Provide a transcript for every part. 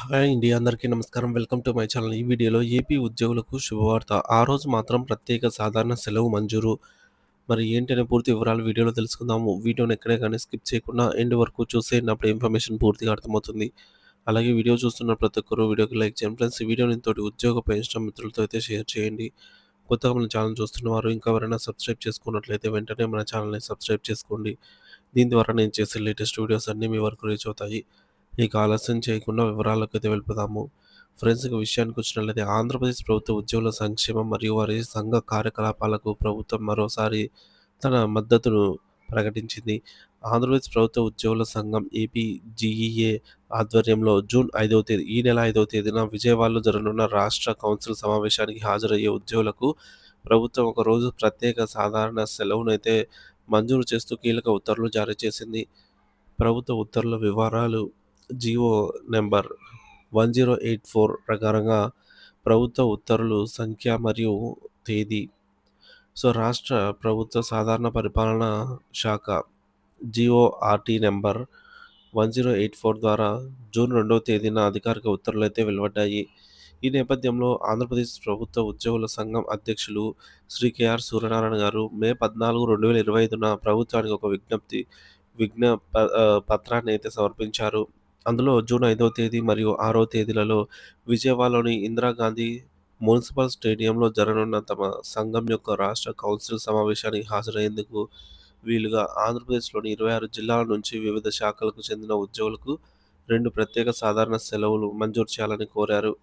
Hi అండి. అందరికీ నమస్కారం. Welcome to my channel. ఈ వీడియోలో ఏపీ ఉద్యోగులకు శుభవార్త. ఆ రోజు మాత్రం ప్రత్యేక సాధారణ సెలవు మంజూరు. మరి ఏంటనే పూర్తి వివరాలు వీడియోలో తెలుసుకుందాము. వీడియోని ఎక్కడే గానీ స్కిప్ చేయకుండా ఎండ్ వరకు చూసేయండి. అప్పుడు ఇన్ఫర్మేషన్ పూర్తిగా అర్థమవుతుంది. అలాగే వీడియో చూస్తున్న ప్రతి ఒక్కరు వీడియోకి లైక్ చేయండి ఫ్రెండ్స్. ఈ వీడియోని తోటి ఉద్యోగ ఇష్టం మిత్రులతో అయితే షేర్ చేయండి. కొత్తగా మన ఛానల్ చూస్తున్నవారు ఇంకా ఎవరైనా సబ్స్క్రైబ్ చేసుకున్నట్లయితే వెంటనే మన ఛానల్‌ని సబ్స్క్రైబ్ చేసుకోండి. దీని ద్వారా నేను చేసే లేటెస్ట్ వీడియోస్ అన్నీ మీ వరకు రీచ్ అవుతాయి. ఇక ఆలస్యం చేయకుండా వివరాలకైతే వెళ్ళిపోదాము. ఫ్రెండ్స్ ఇక విషయానికొచ్చినట్లయితే ఆంధ్రప్రదేశ్ ప్రభుత్వ ఉద్యోగుల సంక్షేమం మరియు వారి సంఘ కార్యకలాపాలకు ప్రభుత్వం మరోసారి తన మద్దతును ప్రకటించింది. ఆంధ్రప్రదేశ్ ప్రభుత్వ ఉద్యోగుల సంఘం ఏపీజీఈఏ ఆధ్వర్యంలో జూన్ 5వ తేదీ ఈ నెల 5వ తేదీన విజయవాడలో జరగనున్న రాష్ట్ర కౌన్సిల్ సమావేశానికి హాజరయ్యే ఉద్యోగులకు ప్రభుత్వం ఒకరోజు ప్రత్యేక సాధారణ సెలవునైతే మంజూరు చేస్తూ కీలక ఉత్తర్వులు జారీ చేసింది. ప్రభుత్వ ఉత్తర్వుల వివరాలు జీవో నంబర్ 1084 ప్రకారంగా ప్రభుత్వ ఉత్తర్వులు సంఖ్య మరియు తేదీ. రాష్ట్ర ప్రభుత్వ సాధారణ పరిపాలనా శాఖ జీఓఆర్‌టీ నంబర్ 1084 ద్వారా జూన్ 2వ తేదీన అధికారిక ఉత్తర్వులైతే వెలువడ్డాయి. ఈ నేపథ్యంలో ఆంధ్రప్రదేశ్ ప్రభుత్వ ఉద్యోగుల సంఘం అధ్యక్షులు శ్రీ కెఆర్ సూర్యనారాయణ గారు మే 14, 2025న ప్రభుత్వానికి ఒక పత్రాన్ని అయితే సమర్పించారు. అందులో జూన్ 5వ తేదీ మరియు 6వ తేదీలలో విజయవాడలోని ఇందిరాగాంధీ మున్సిపల్ స్టేడియంలో జరగనున్న తమ సంఘం యొక్క రాష్ట్ర కౌన్సిల్ సమావేశానికి హాజరయ్యేందుకు వీలుగా ఆంధ్రప్రదేశ్‌లోని 26 జిల్లాల నుంచి వివిధ శాఖలకు చెందిన ఉద్యోగులకు 2 ప్రత్యేక సాధారణ సెలవులు మంజూరు చేయాలని కోరారు.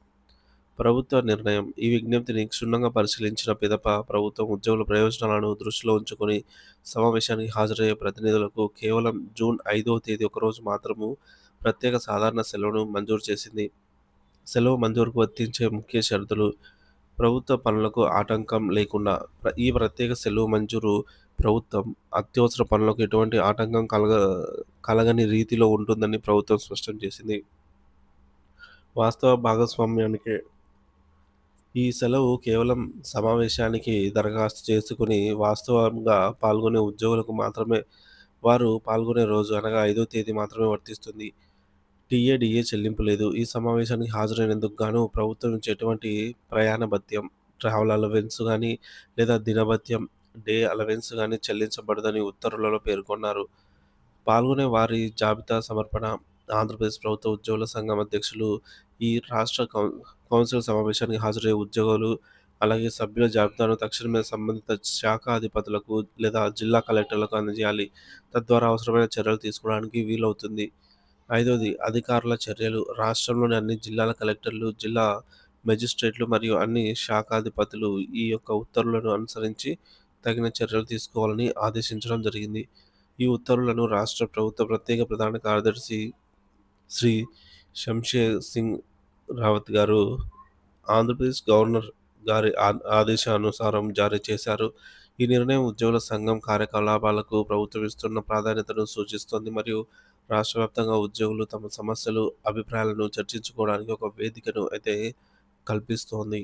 ప్రభుత్వ నిర్ణయం. ఈ విజ్ఞప్తిని క్షుణ్ణంగా పరిశీలించిన పిదప ప్రభుత్వం ఉద్యోగుల ప్రయోజనాలను దృష్టిలో ఉంచుకొని సమావేశానికి హాజరయ్యే ప్రతినిధులకు కేవలం జూన్ 5వ తేదీ ఒకరోజు మాత్రము ప్రత్యేక సాధారణ సెలవును మంజూరు చేసింది. సెలవు మంజూరుకు వర్తించే ముఖ్య షరతులు: ప్రభుత్వ పనులకు ఆటంకం లేకుండా ఈ ప్రత్యేక సెలవు మంజూరు ప్రభుత్వం అత్యవసర పనులకు ఎటువంటి ఆటంకం కలగని రీతిలో ఉంటుందని ప్రభుత్వం స్పష్టం చేసింది. వాస్తవ భాగస్వామ్యానికి ఈ సెలవు కేవలం సమావేశానికి దరఖాస్తు చేసుకుని వాస్తవంగా పాల్గొనే ఉద్యోగులకు మాత్రమే వారు పాల్గొనే రోజు అనగా 5వ తేదీ మాత్రమే వర్తిస్తుంది. టీఏ చెల్లింపు లేదు. ఈ సమావేశానికి హాజరైనందుకు గాను ప్రభుత్వం నుంచి ఎటువంటి ప్రయాణ భత్యం, ట్రావెల్ అలవెన్స్ గానీ లేదా దినభత్యం, డే అలవెన్స్ గానీ చెల్లించబడదని ఉత్తర్వులలో పేర్కొన్నారు. పాల్గొనే వారి జాబితా సమర్పణ. ఆంధ్రప్రదేశ్ ప్రభుత్వ ఉద్యోగుల సంఘం అధ్యక్షులు ఈ రాష్ట్ర కౌన్సిల్ సమావేశానికి హాజరయ్యే ఉద్యోగులు, అలాగే సభ్యుల జాబితాను తక్షణమే సంబంధిత శాఖాధిపతులకు లేదా జిల్లా కలెక్టర్లకు అందజేయాలి. తద్వారా అవసరమైన చర్యలు తీసుకోవడానికి వీలవుతుంది. 5వది అధికారుల చర్యలు. రాష్ట్రంలోని అన్ని జిల్లాల కలెక్టర్లు, జిల్లా మెజిస్ట్రేట్లు మరియు అన్ని శాఖాధిపతులు ఈ యొక్క ఉత్తర్వులను అనుసరించి తగిన చర్యలు తీసుకోవాలని ఆదేశించడం జరిగింది. ఈ ఉత్తర్వులను రాష్ట్ర ప్రభుత్వ ప్రత్యేక ప్రధాన కార్యదర్శి శ్రీ శంషేర్ సింగ్ రావత్ గారు ఆంధ్రప్రదేశ్ గవర్నర్ గారి ఆదేశానుసారం జారీ చేశారు. ఈ నిర్ణయం ఉద్యోగుల సంఘం కార్యకలాపాలకు ప్రభుత్వం ఇస్తున్న ప్రాధాన్యతను సూచిస్తోంది మరియు రాష్ట్ర వ్యాప్తంగా ఉద్యోగులు తమ సమస్యలు, అభిప్రాయాలను చర్చించుకోవడానికి ఒక వేదికను అయితే కల్పిస్తోంది.